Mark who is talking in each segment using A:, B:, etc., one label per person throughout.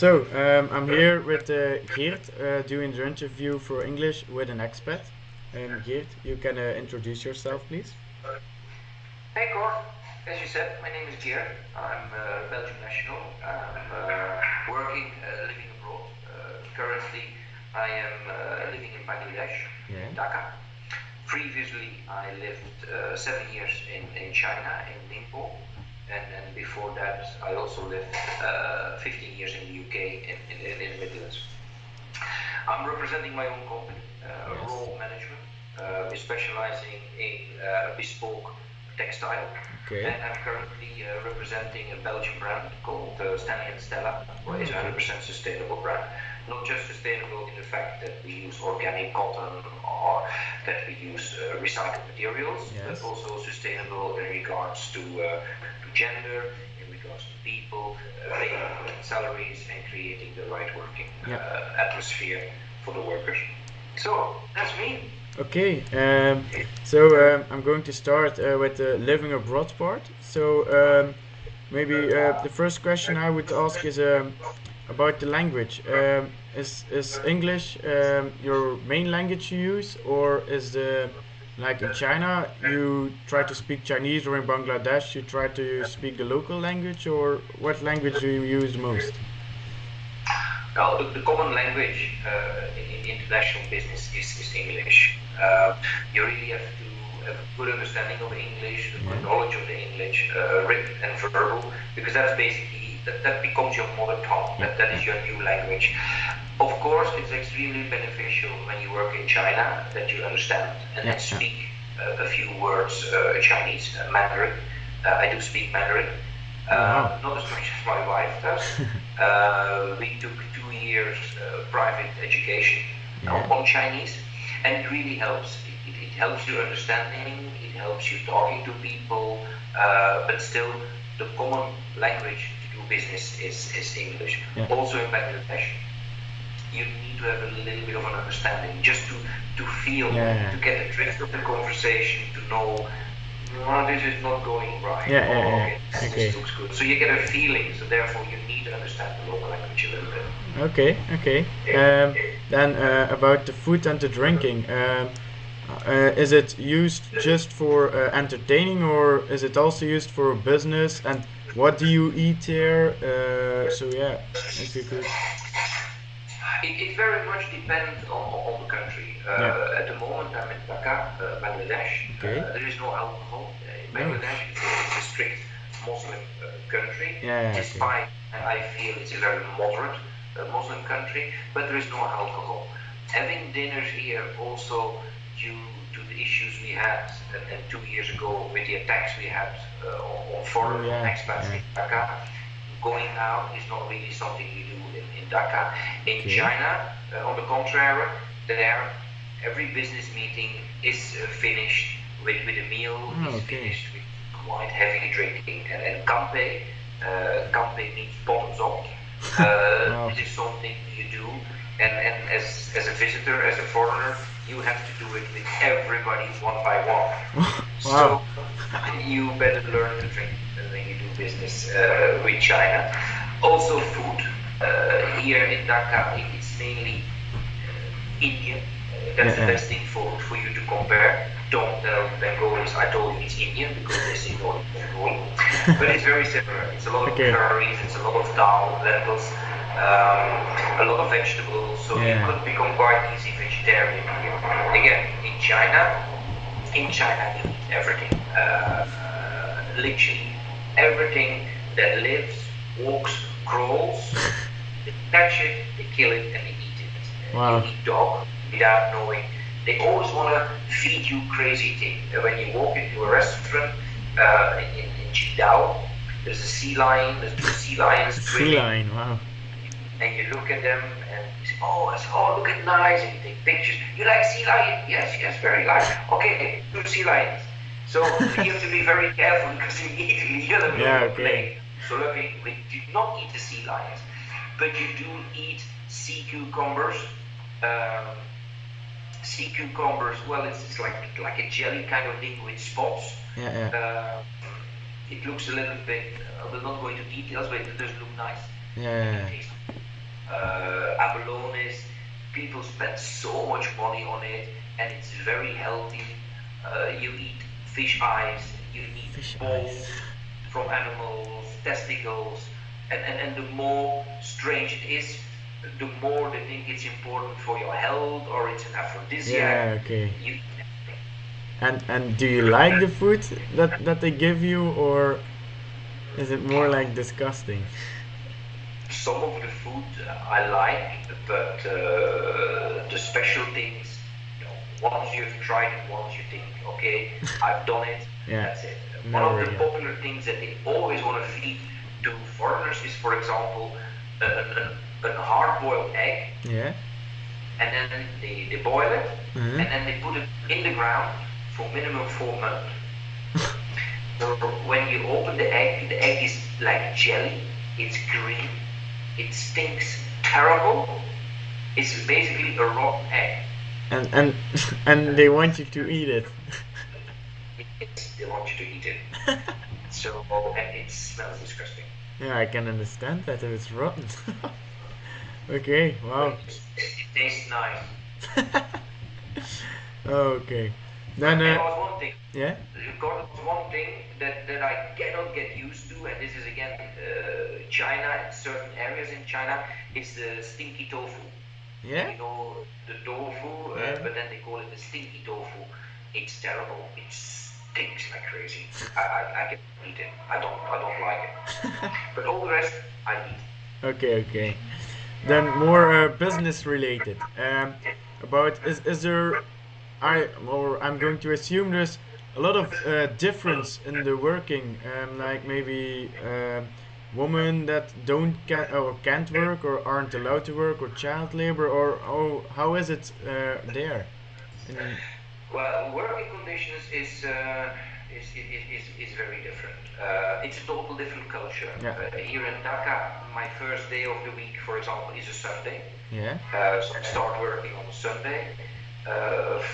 A: I'm here with Geert doing the interview for English with an expat. Geert, you can introduce yourself, please.
B: Hey Kor, as you said, my name is Geert. I'm a Belgian national. I'm living abroad. Currently, I am living in Bangladesh,
A: Yeah.
B: in Dhaka. Previously, I lived 7 years in China, in Ningbo. And before that, I also lived 15 years in the UK, in the Midlands. I'm representing my own company,
A: Yes.
B: Raw Management. We're specializing in bespoke textile.
A: Okay.
B: And I'm currently representing a Belgian brand called Stanley and Stella, which is a 100% sustainable brand. Not just sustainable in the fact that we use organic cotton or that we use recycled materials,
A: Yes.
B: but also sustainable in regards to gender, in regards to people, paying salaries and creating the right working atmosphere for the workers. So that's me.
A: Okay, I'm going to start with the living abroad part. Maybe the first question I would ask is about the language. Is English your main language you use, or is the like in China you try to speak Chinese, or in Bangladesh you try to speak the local language, or what language do you use most?
B: Now, the common language in international business is English. You really have to have a good understanding of English, a good knowledge of the English, written and verbal, because that's basically, that becomes your mother tongue, that is your new language. Of course, it's extremely beneficial when you work in China that you understand and speak a few words Chinese, Mandarin. I do speak Mandarin. Not as much as my wife does. We took 2 years private education on Chinese, and it really helps. It helps your understanding, it helps you talking to people, but still the common language to do business is English. Also in Bangladesh, you need to have a little bit of an understanding, just to feel, to get the drift of the conversation, to know this is not going right. This looks good. So you get a feeling. So therefore, you need to understand the local language a little bit.
A: Okay. Then about the food and the drinking. Is it used just for entertaining, or is it also used for business? And what do you eat here? If you could.
B: It very much depends on the country. At the moment, I'm in Dhaka, Bangladesh. There is no alcohol. Bangladesh is a strict Muslim country. Despite, I feel it's a very moderate Muslim country, but there is no alcohol. Having dinners here also due to the issues we had and 2 years ago with the attacks we had on foreign expats in Dhaka, going out is not really something we do in Dhaka. In China, on the contrary, there every business meeting is finished with a meal, is finished with quite heavy drinking. And kampe means bottoms up. This is something you do, and as a visitor, as a foreigner, you have to do it with everybody one by one. So you better learn to drink when you do business with China. Also food. Here in Dhaka, it's mainly Indian. That's the best thing for you to compare. Don't tell Bengalis I told you it's Indian, because they say no, it's Bengali. But it's very similar. It's a lot of curries, it's a lot of dal, lentils, a lot of vegetables, so you could become quite easy vegetarian here. Again, in China you eat everything. Literally everything that lives, walks, crawls, they catch it, they kill it, and they eat it. You eat dog without knowing. They always want to feed you crazy things. When you walk into a restaurant in Qingdao, there's a sea lion, there's 2 sea lions.
A: Sea lion, wow.
B: And you look at them and you say, oh, look at nice, and you take pictures. You like sea lion? Yes, very nice. Okay, 2 sea lions. So you have to be very careful, because immediately you're going to play. So luckily, we do not eat the sea lions, but you do eat sea cucumbers. Sea cucumbers, well, it's like a jelly kind of thing with spots. It looks a little bit, I will not go into details, but it does look nice.
A: Yeah.
B: It tastes abalones. People spend so much money on it, and it's very healthy. You eat fish eyes, you eat
A: Fish eyes.
B: bones from animals, testicles, and the more strange it is, the more they think it's important for your health or it's an aphrodisiac.
A: Yeah, okay.
B: You
A: And do you like the food that they give you, or is it more like disgusting?
B: Some of the food I like, but the special things, you know, once you've tried it, once you think, okay, I've done it,
A: Yeah.
B: that's it. One of
A: Never
B: the
A: again.
B: popular things that they always want to feed to foreigners is, for example, a hard-boiled egg,
A: Yeah.
B: and then they boil it,
A: Uh-huh.
B: and then they put it in the ground for minimum 4 months. So when you open the egg is like jelly, it's green, it stinks terrible. It's basically a rotten egg.
A: And and they want you to eat it.
B: Yes, they want you to eat it. So, and it smells disgusting.
A: Yeah, I can understand that if it's rotten. Okay,
B: But
A: wow.
B: it tastes nice.
A: Okay. Then
B: But there was one thing,
A: yeah.
B: there was one thing that I cannot get used to, and this is again China and certain areas in China, is the stinky tofu.
A: Yeah?
B: You know, the tofu,
A: Yeah.
B: but then they call it the stinky tofu. It's terrible. It stinks like crazy. I can eat it. I don't like it. But all the rest I eat.
A: Okay, okay. Then more business related. About is there I'm going to assume there's a lot of difference in the working, like maybe women that don't can or can't work or aren't allowed to work or child labor or how is it there? In,
B: Well, working conditions is very different. It's a total different culture.
A: yeah,
B: Here in Dhaka, my first day of the week, for example, is a Sunday.
A: yeah,
B: So I start working on Sunday.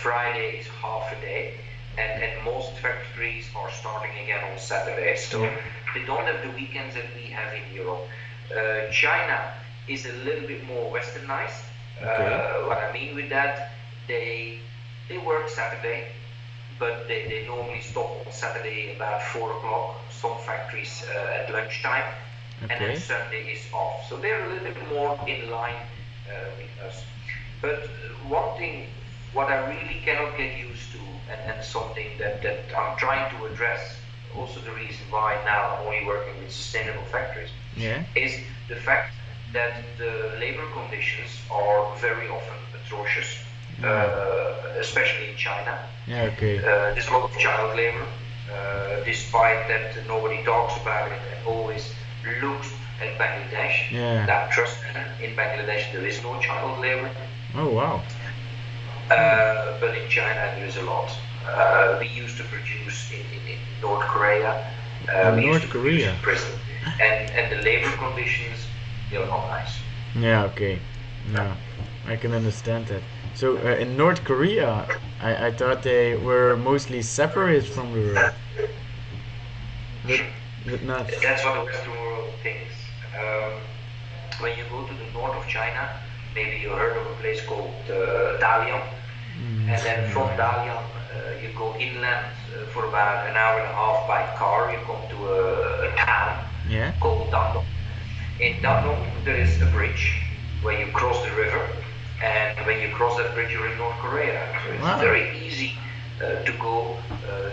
B: Friday is half a day, and most factories are starting again on Saturday. So
A: yeah.
B: they don't have the weekends that we have in Europe. China is a little bit more westernized.
A: Okay,
B: What I mean with that, they they work Saturday, but they normally stop on Saturday about 4 o'clock. Some factories at lunchtime, and then
A: okay.
B: Sunday is off. So they're a little bit more in line with us. But one thing, what I really cannot get used to, and something that I'm trying to address, also the reason why now I'm only working with sustainable factories,
A: Yeah.
B: is the fact that the labor conditions are very often atrocious,
A: Yeah.
B: especially in China.
A: Yeah. Okay.
B: There's a lot of child labor, despite that nobody talks about it and always looks at Bangladesh.
A: Yeah.
B: Now, trust me, in Bangladesh there is no child labor,
A: Oh wow.
B: but in China there is a lot. We used to produce in North Korea,
A: In
B: we used to
A: North
B: produce
A: Korea.
B: in prison, and the labor conditions, they're not nice.
A: Yeah. Okay. Yeah. I can understand that. So in North Korea, I thought they were mostly separated from the world. But but not.
B: That's what the Western world thinks. When you go to the north of China, maybe you heard of a place called Dalian,
A: Mm,
B: and then from
A: no.
B: Dalian you go inland for about an hour and a half by car. You come to a town
A: Yeah.
B: called Dandong. In Dandong there is a bridge where you cross the river, and when you cross that bridge you're in North Korea. So it's
A: Wow.
B: very easy to go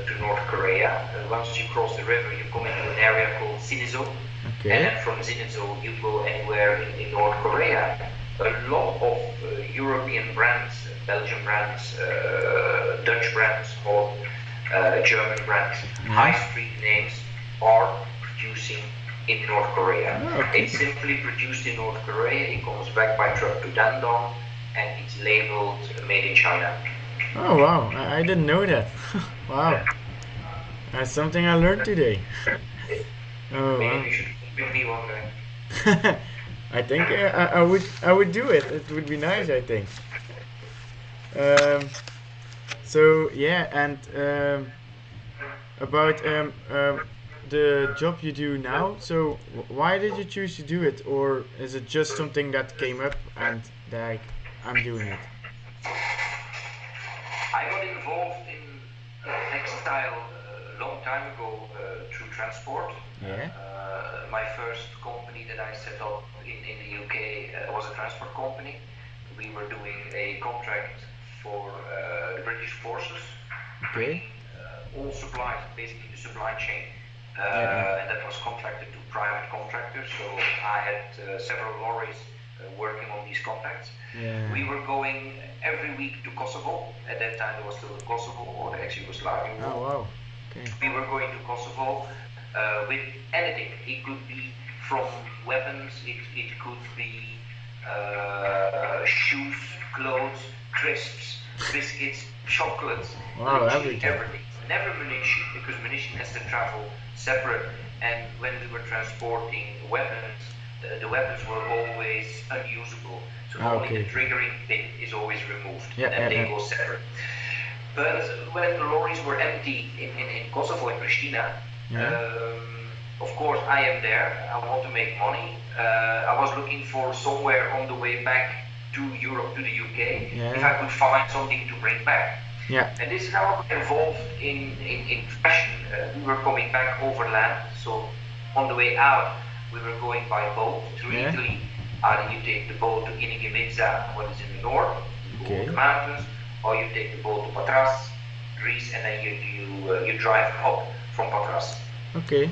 B: to North Korea. Once you cross the river, you come into an area called Sinizo, and
A: Okay.
B: then from Sinizo you go anywhere in North Korea. A lot of European brands, Belgian brands, Dutch brands, or German brands, high
A: Yeah.
B: street names are producing in North Korea.
A: Oh, okay.
B: It's simply produced in North Korea. It comes back by truck to Dandong, and it's labeled made in China.
A: Oh wow. I didn't know that. Wow. That's something I learned today. Oh
B: Maybe
A: wow.
B: you should come with me one day.
A: I think I would do it. It would be nice. I think. Um, so yeah, and about the job you do now. So why did you choose to do it, or is it just something that came up and like I'm doing it?
B: I got involved in textile a long time ago through transport.
A: Yeah.
B: My first company that I set up in the UK was a transport company. We were doing a contract for the British forces,
A: Okay.
B: all supplies, basically the supply chain.
A: Yeah.
B: And that was contracted to private contractors. So I had several lorries working on these contracts.
A: Yeah.
B: We were going every week to Kosovo. At that time, there was still Kosovo, or the ex-Yugoslavian war.
A: Oh wow. Okay.
B: We were going to Kosovo with anything. It could be from weapons, it could be shoes, clothes, crisps, biscuits, chocolates,
A: Wow,
B: literally
A: everything.
B: everything. Never munition, because munition has to travel separate. And when we were transporting weapons, the weapons were always unusable. So only the triggering pin is always removed, and they go separate. But when the lorries were empty in Kosovo, in Pristina, of course I am there, I want to make money. I was looking for somewhere on the way back to Europe, to the UK, if I could find something to bring back.
A: Yeah.
B: And this is how I got involved in fashion. We were coming back overland, so on the way out we were going by boat through Italy. Either you take the boat to Inigemizza, what is in the north, you go to the mountains, or you take the boat to Patras, Greece, and then you drive up from Patras.
A: Okay.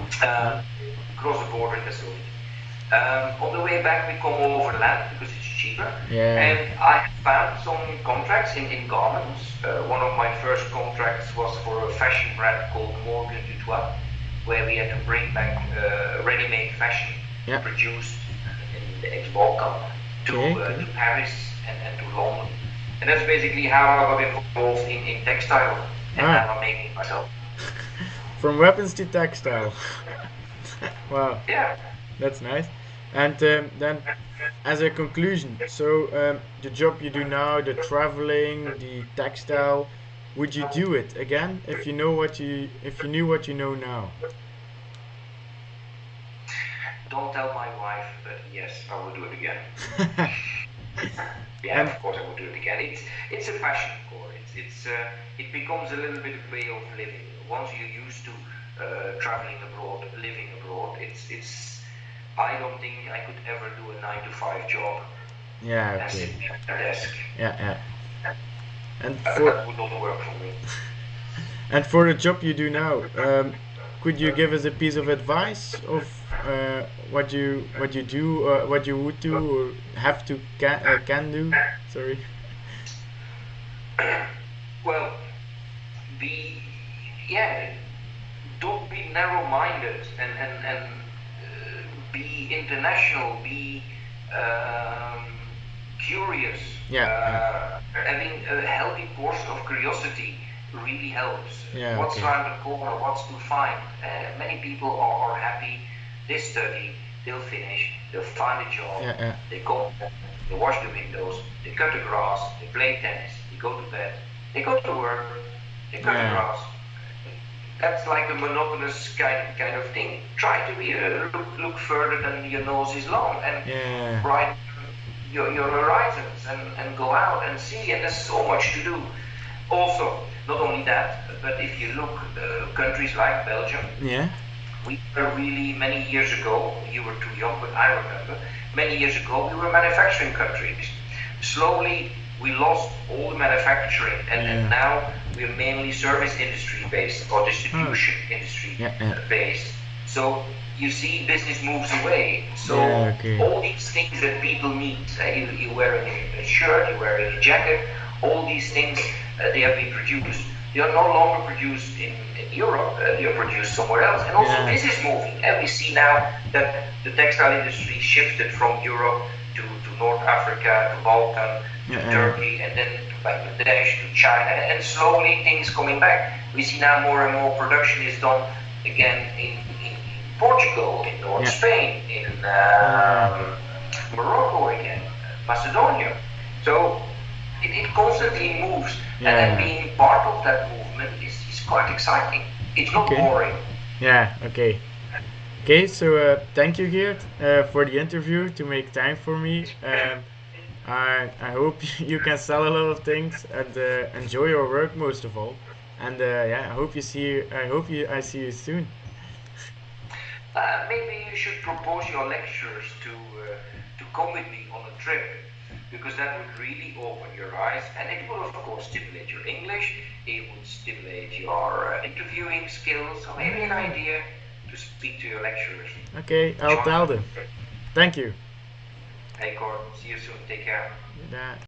B: Cross the border in Thessaloniki. On the way back, we come overland because it's cheaper.
A: Yeah.
B: And I found some contracts in garments. One of my first contracts was for a fashion brand called Morgan Dutois, where we had to bring back ready-made fashion produced in the ex-Balkan to Paris and to London. And that's basically how I got involved in textile, and now I'm making it myself.
A: From weapons to textile. Wow.
B: Yeah.
A: That's nice. And then, as a conclusion, so the job you do now, the traveling, the textile, would you do it again if you knew what you know now?
B: Don't tell my wife, but yes, I will do it again. Yeah, of course I will do it again. It's a passion, Kor. It becomes a little bit of way of living. Once you're used to traveling abroad, living abroad, I don't think I could ever do a 9-to-5 job.
A: Yeah,
B: and sit at a desk.
A: Yeah. And
B: that would not work for me.
A: And for the job you do now, could you give us a piece of advice of what you do, what you would do, or have to can do? Sorry.
B: Well, don't be narrow-minded and be international, be curious. Having a healthy portion of curiosity really helps. What's around the corner, what's to find. Many people are happy, they study, they'll finish, they'll find a job, they go, they wash the windows, they cut the grass, they play tennis, they go to bed, they go to work, they cut the grass. That's like a monotonous kind of thing. Try to be look further than your nose is long and widen your horizons and go out and see. And there's so much to do. Also, not only that, but if you look countries like Belgium, we were really many years ago. You were too young, but I remember many years ago we were manufacturing countries. Slowly we lost all the manufacturing, and now we're mainly service industry based or distribution industry based. So you see business moves away. So all these things that people need, you wear a shirt, you wear a jacket, all these things, they have been produced. They are no longer produced in Europe, they are produced somewhere else. And also this is moving. And we see now that the textile industry shifted from Europe to North Africa, to Balkan, to Turkey, and then to Bangladesh, to China, and slowly things coming back. We see now more and more production is done again in Portugal, in North Spain, in Morocco again, Macedonia. So it constantly moves, and then being part of that movement is quite exciting. It's not boring.
A: Yeah. Okay. Okay. So thank you, Geert, for the interview to make time for me. I hope you can sell a lot of things and enjoy your work most of all. And yeah, I hope you see you. I see you soon.
B: Maybe you should propose your lecturers to come with me on a trip, because that would really open your eyes, and it would of course stimulate your English. It would stimulate your interviewing skills. So maybe an
A: Yeah.
B: idea to speak to your lecturers.
A: Okay, I'll
B: Join
A: tell
B: them.
A: them. Thank you.
B: Hey, Cor. See you soon. Take care.
A: Yeah.